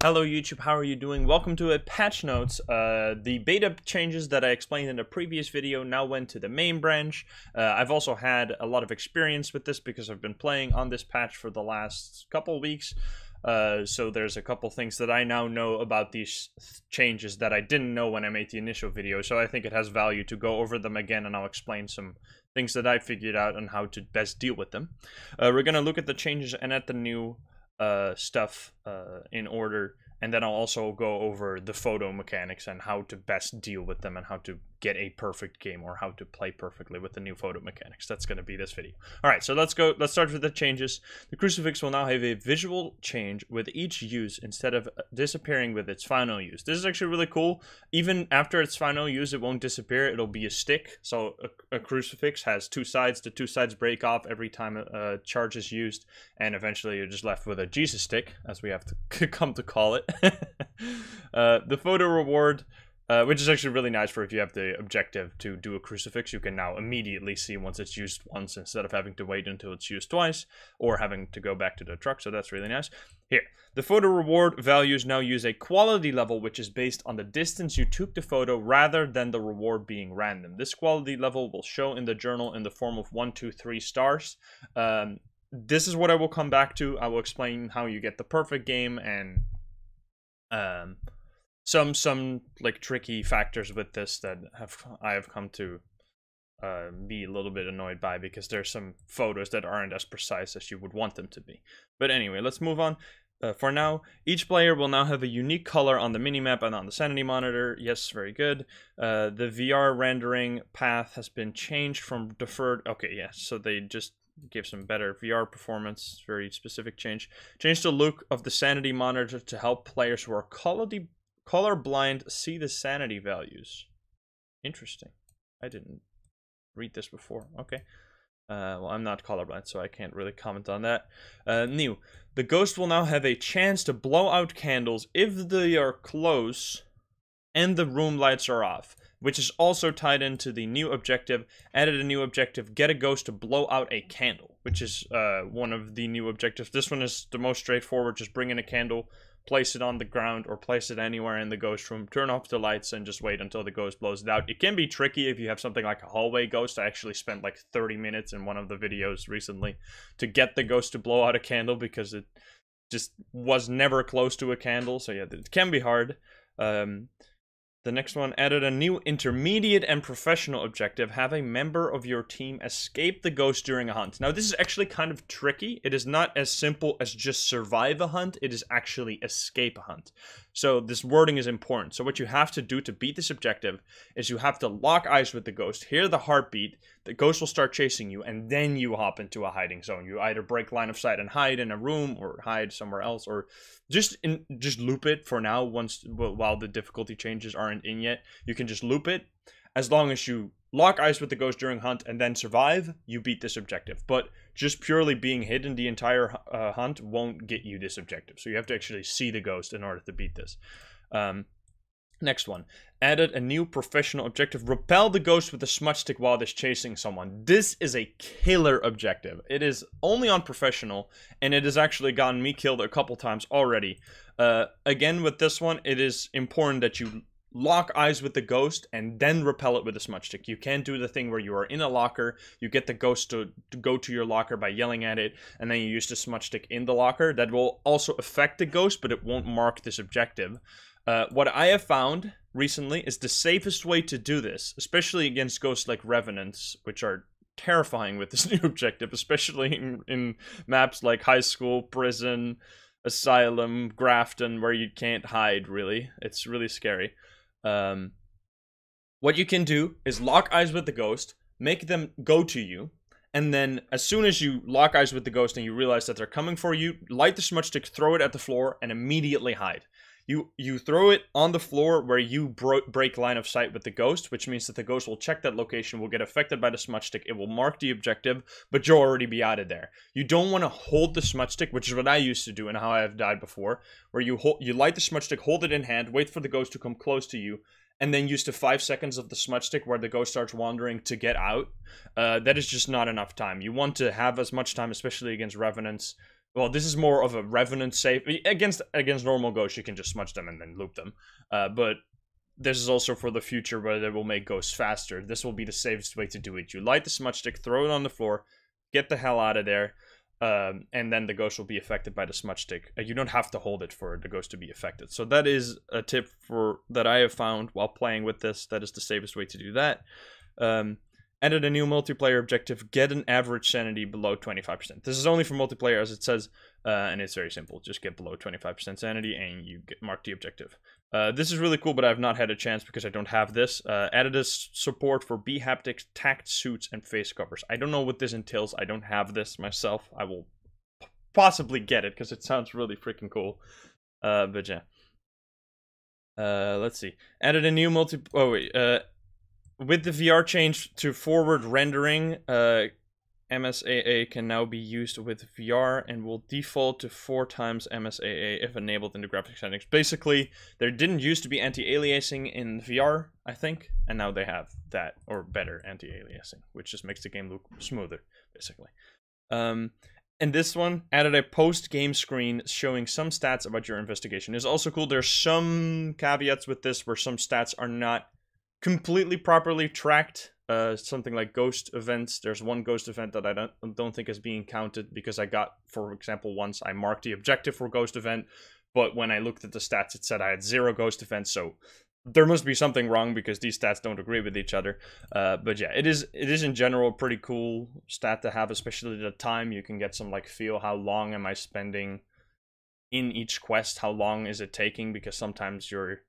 Hello YouTube, how are you doing? Welcome to a patch notes. The beta changes that I explained in the previous video now went to the main branch. I've also had a lot of experience with this because I've been playing on this patch for the last couple weeks. So there's a couple things that I now know about these changes that I didn't know when I made the initial video. So I think it has value to go over them again, and I'll explain some things that I figured out on how to best deal with them. We're gonna look at the changes and at the new stuff in order, and then I'll also go over the photo mechanics and how to best deal with them and how to get a perfect game or how to play perfectly with the new photo mechanics. That's going to be this video. Alright, so let's start with the changes. The crucifix will now have a visual change with each use instead of disappearing with its final use. This is actually really cool. Even after its final use, it won't disappear. It'll be a stick. So a crucifix has two sides. The two sides break off every time a charge is used, and eventually you're just left with a Jesus stick, as we have to come to call it. The photo reward, which is actually really nice for if you have the objective to do a crucifix, you can now immediately see once it's used once instead of having to wait until it's used twice or having to go back to the truck, so that's really nice. Here, the photo reward values now use a quality level which is based on the distance you took the photo rather than the reward being random. This quality level will show in the journal in the form of 1, 2, 3 stars. This is what I will come back to. I will explain how you get the perfect game and some like tricky factors with this that I have come to be a little bit annoyed by, because there's some photos that aren't as precise as you would want them to be. But anyway, let's move on. For now, each player will now have a unique color on the minimap and on the sanity monitor. Yes, very good. The VR rendering path has been changed from deferred. Okay, yeah, so they just give some better VR performance. Very specific change. Change the look of the sanity monitor to help players who are colorblind see the sanity values. Interesting. I didn't read this before. Okay. Well, I'm not colorblind, so I can't really comment on that. New. The ghost will now have a chance to blow out candles if they are close and the room lights are off, which is also tied into the new objective. Added a new objective, get a ghost to blow out a candle, which is one of the new objectives. This one is the most straightforward. Just bring in a candle, place it on the ground or place it anywhere in the ghost room, turn off the lights, and just wait until the ghost blows it out. It can be tricky if you have something like a hallway ghost. I actually spent like 30 minutes in one of the videos recently to get the ghost to blow out a candle because it just was never close to a candle. So yeah, it can be hard. The next one, added a new intermediate and professional objective. Have a member of your team escape the ghost during a hunt. Now, this is actually kind of tricky. It is not as simple as just survive a hunt. It is actually escape a hunt. So this wording is important. So what you have to do to beat this objective is you have to lock eyes with the ghost, hear the heartbeat, the ghost will start chasing you, and then you hop into a hiding zone. You either break line of sight and hide in a room or hide somewhere else, or just loop it for now while the difficulty changes aren't in yet. You can just loop it. As long as you lock eyes with the ghost during hunt and then survive, you beat this objective. But just purely being hidden the entire hunt won't get you this objective. So you have to actually see the ghost in order to beat this. Next one. Added a new professional objective. Repel the ghost with a smudge stick while it is chasing someone. This is a killer objective. It is only on professional, and it has actually gotten me killed a couple times already. Again, with this one, it is important that you lock eyes with the ghost and then repel it with a smudge stick. You can't do the thing where you are in a locker, you get the ghost to go to your locker by yelling at it, and then you use the smudge stick in the locker. That will also affect the ghost, but it won't mark this objective. What I have found recently is the safest way to do this, especially against ghosts like Revenants, which are terrifying with this new objective, especially in maps like high school, prison, asylum, Grafton, where you can't hide, really. It's really scary. What you can do is lock eyes with the ghost, make them go to you, and then as soon as you lock eyes with the ghost and you realize that they're coming for you, light the smudge stick, throw it at the floor, and immediately hide. You throw it on the floor where you break line of sight with the ghost, which means that the ghost will check that location, will get affected by the smudge stick, it will mark the objective, but you'll already be out of there. You don't want to hold the smudge stick, which is what I used to do and how I have died before, where you light the smudge stick, hold it in hand, wait for the ghost to come close to you, and then use the 5 seconds of the smudge stick where the ghost starts wandering to get out. That is just not enough time. You want to have as much time, especially against Revenants, Well, this is more of a Revenant save. Against normal ghosts, you can just smudge them and then loop them. But this is also for the future where they will make ghosts faster. This will be the safest way to do it. You light the smudge stick, throw it on the floor, get the hell out of there, and then the ghost will be affected by the smudge stick. You don't have to hold it for the ghost to be affected. So that is a tip that I have found while playing with this. That is the safest way to do that. Added a new multiplayer objective, get an average sanity below 25%. This is only for multiplayer, as it says, and it's very simple. Just get below 25% sanity and you mark the objective. This is really cool, but I've not had a chance because I don't have this. Added a support for B-haptics, tacked suits, and face covers. I don't know what this entails. I don't have this myself. I will possibly get it because it sounds really freaking cool. But yeah. Let's see. Added a new with the VR change to forward rendering, MSAA can now be used with VR and will default to 4 times MSAA if enabled in the graphics settings. Basically, there didn't used to be anti-aliasing in VR, I think, and now they have that, or better anti-aliasing, which just makes the game look smoother, basically. And this one added a post-game screen showing some stats about your investigation. It's also cool. There's some caveats with this where some stats are not completely properly tracked. Something like ghost events. There's one ghost event that I don't think is being counted because I got, for example, once I marked the objective for ghost event, but when I looked at the stats, it said I had 0 ghost events. So there must be something wrong because these stats don't agree with each other. But yeah, it is in general a pretty cool stat to have, especially the time. You can get some like feel, how long am I spending in each quest? How long is it taking? Because sometimes your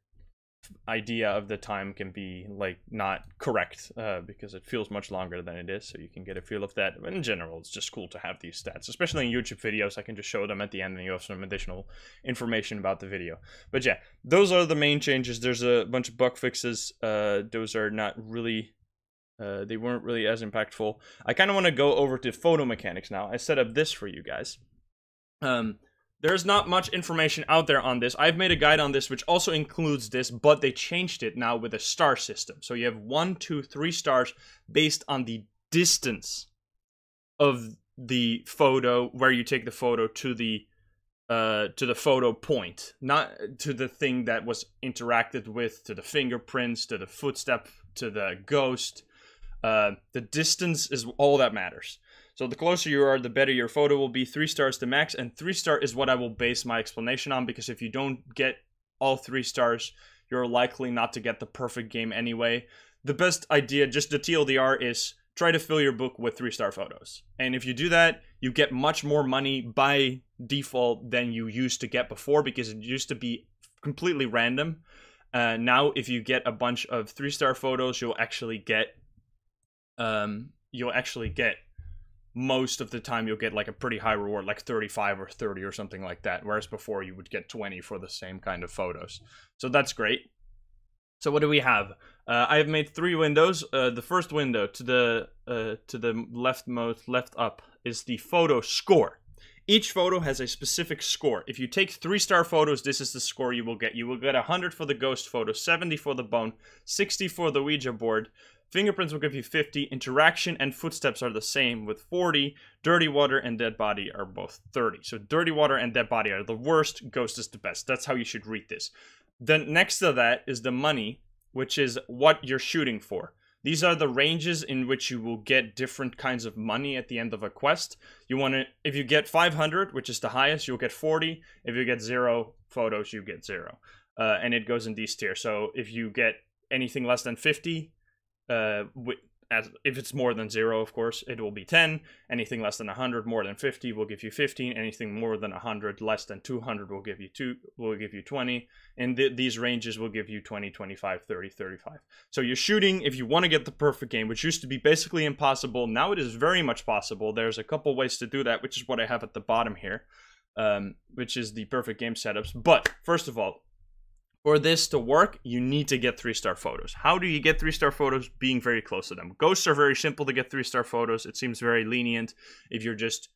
idea of the time can be like not correct because it feels much longer than it is, so you can get a feel of that. But in general, it's just cool to have these stats, especially in YouTube videos. I can just show them at the end and you have some additional information about the video. But yeah, those are the main changes. There's a bunch of bug fixes. Those are not really they weren't really as impactful. I kind of want to go over to photo mechanics now. I set up this for you guys. There's not much information out there on this. I've made a guide on this, which also includes this, but they changed it now with a star system. So you have 1, 2, 3 stars based on the distance of the photo, where you take the photo to the photo point, not to the thing that was interacted with, to the fingerprints, to the footstep, to the ghost. The distance is all that matters. So the closer you are, the better your photo will be. 3 stars to max, and 3 star is what I will base my explanation on, because if you don't get all 3 stars, you're likely not to get the perfect game anyway. The best idea, just the TLDR, is try to fill your book with 3-star photos. And if you do that, you get much more money by default than you used to get before, because it used to be completely random. Now, if you get a bunch of 3-star photos, you'll actually get most of the time you'll get like a pretty high reward, like 35 or 30 or something like that, whereas before you would get 20 for the same kind of photos. So that's great. So what do we have? I have made 3 windows. The first window to the left up is the photo score. Each photo has a specific score. If you take 3-star photos, this is the score you will get. You will get 100 for the ghost photo, 70 for the bone, 60 for the Ouija board. Fingerprints will give you 50. Interaction and footsteps are the same with 40. Dirty water and dead body are both 30. So dirty water and dead body are the worst. Ghost is the best. That's how you should read this. Then next to that is the money, which is what you're shooting for. These are the ranges in which you will get different kinds of money at the end of a quest. You want to, if you get 500, which is the highest, you'll get 40. If you get 0 photos, you get 0. And it goes in these tiers. So if you get anything less than 50, if it's more than 0, of course, it will be 10. Anything less than 100, more than 50 will give you 15. Anything more than 100, less than 200 will give you 20. And these ranges will give you 20, 25, 30, 35. So you're shooting, if you want to get the perfect game, which used to be basically impossible, now it is very much possible. There's a couple ways to do that, which is what I have at the bottom here, which is the perfect game setups. But first of all, for this to work, you need to get 3-star photos. How do you get 3-star photos? Being very close to them. Ghosts are very simple to get 3-star photos. It seems very lenient. If you're just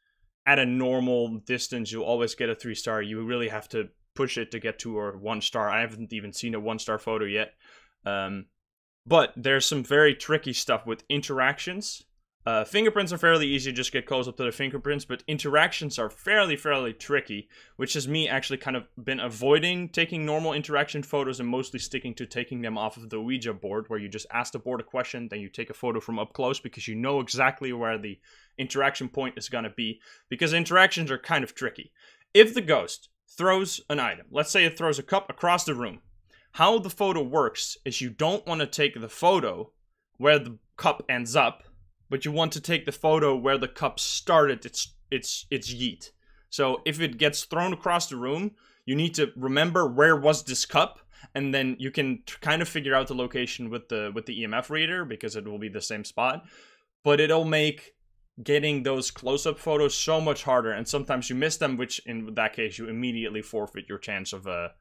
at a normal distance, you'll always get a 3-star. You really have to push it to get to a 1-star. I haven't even seen a 1-star photo yet. But there's some very tricky stuff with interactions. Fingerprints are fairly easy, just get close up to the fingerprints, but interactions are fairly tricky, which has me actually kind of been avoiding taking normal interaction photos and mostly sticking to taking them off of the Ouija board, where you just ask the board a question, then you take a photo from up close because you know exactly where the interaction point is going to be, because interactions are kind of tricky. If the ghost throws an item, let's say it throws a cup across the room, how the photo works is you don't want to take the photo where the cup ends up, but you want to take the photo where the cup started its yeet. So if it gets thrown across the room, you need to remember where was this cup, and then you can kind of figure out the location with the EMF reader, because it will be the same spot. But it'll make getting those close-up photos so much harder, and sometimes you miss them, which in that case you immediately forfeit your chance of a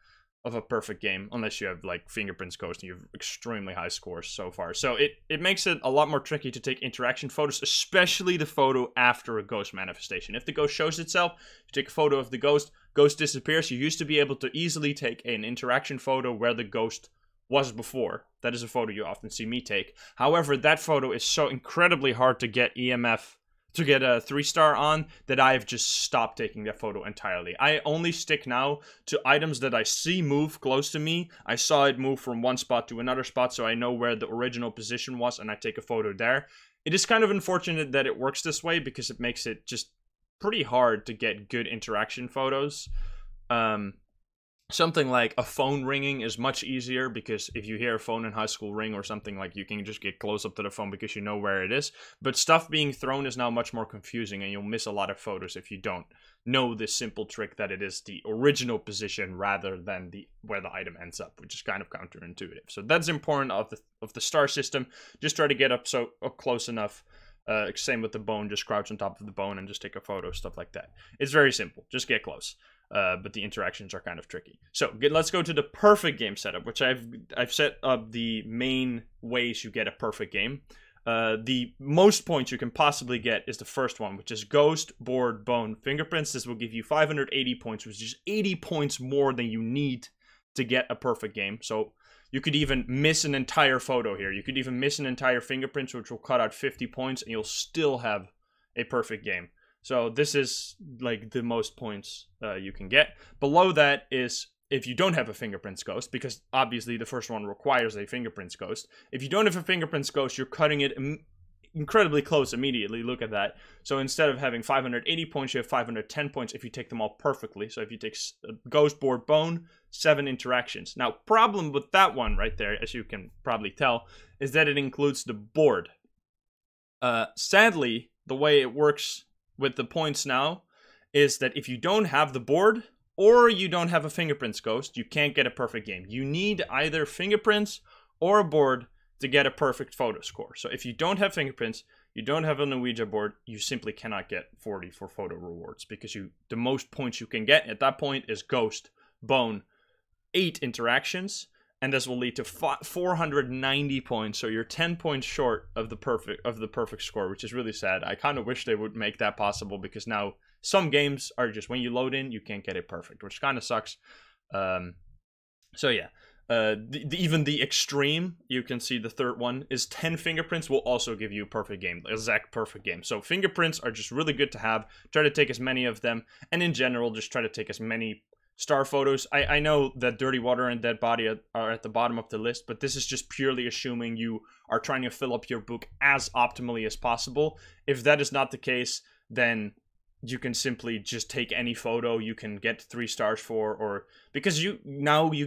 perfect game, unless you have like fingerprints ghost and you have extremely high scores so far. So it makes it a lot more tricky to take interaction photos, especially the photo after a ghost manifestation. If the ghost shows itself, you take a photo of the ghost disappears. You used to be able to easily take an interaction photo where the ghost was before. That is a photo you often see me take. However, that photo is so incredibly hard to get EMF, to get a 3-star on, that I've just stopped taking that photo entirely. I only stick now to items that I see move close to me. I saw it move from one spot to another spot, so I know where the original position was, and I take a photo there. It is kind of unfortunate that it works this way, because it makes it just pretty hard to get good interaction photos. Something like a phone ringing is much easier, because if you hear a phone in high school ring or something, like, you can just get close up to the phone because you know where it is. But stuff being thrown is now much more confusing, and you'll miss a lot of photos if you don't know this simple trick that it is the original position rather than where the item ends up, which is kind of counterintuitive. So that's important of the star system. Just try to get up close enough. Same with the bone, just crouch on top of the bone and just take a photo, stuff like that. It's very simple, just get close. But the interactions are kind of tricky. So let's go to the perfect game setup, which I've set up the main ways you get a perfect game. The most points you can possibly get is the first one, which is ghost, board, bone, fingerprints. This will give you 580 points, which is 80 points more than you need to get a perfect game. So you could even miss an entire photo here. You could even miss an entire fingerprints, which will cut out 50 points, and you'll still have a perfect game. So this is like the most points you can get. Below that is if you don't have a fingerprints ghost, because obviously the first one requires a fingerprints ghost. If you don't have a fingerprints ghost, you're cutting it incredibly close immediately. Look at that. So instead of having 580 points, you have 510 points if you take them all perfectly. So if you take ghost, board, bone, 7 interactions. Now, problem with that one right there, as you can probably tell, is that it includes the board. Sadly, the way it works with the points now is that if you don't have the board or you don't have a fingerprints ghost, you can't get a perfect game. You need either fingerprints or a board to get a perfect photo score. So if you don't have fingerprints, you don't have a Ouija board, you simply cannot get 40 for photo rewards, because the most points you can get at that point is ghost, bone, 8 interactions, and this will lead to 490 points. So you're 10 points short of the perfect score, which is really sad. I kind of wish they would make that possible, because now some games are just, when you load in, you can't get it perfect, which kind of sucks. So yeah, even the extreme, you can see the third one is 10 fingerprints will also give you a perfect game, exact perfect game. So fingerprints are just really good to have. Try to take as many of them, and in general, just try to take as many star photos. I know that Dirty Water and Dead Body are at the bottom of the list, but this is just purely assuming you are trying to fill up your book as optimally as possible. If that is not the case, then you can simply just take any photo you can get 3 stars for, or because you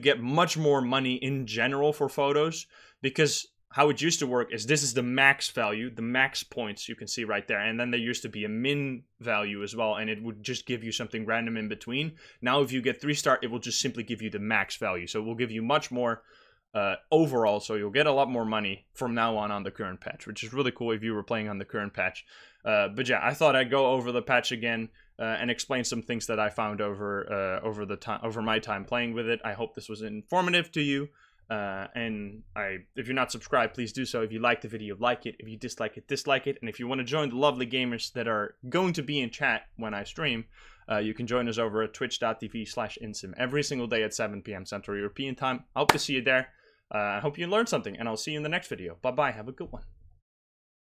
get much more money in general for photos, because how it used to work is this is the max value, the max points you can see right there. And then there used to be a min value as well, and it would just give you something random in between. Now, if you get 3-star, it will just simply give you the max value. So it will give you much more overall. So you'll get a lot more money from now on the current patch, which is really cool if you were playing on the current patch. But yeah, I thought I'd go over the patch again and explain some things that I found over my time playing with it. I hope this was informative to you. If you're not subscribed, please do so. If you like the video, like it. If you dislike it, dislike it. And if you want to join the lovely gamers that are going to be in chat when I stream, you can join us over at twitch.tv/Insym every single day at 7 p.m. Central European Time. I hope to see you there. I hope you learned something, and I'll see you in the next video. Bye-bye. Have a good one.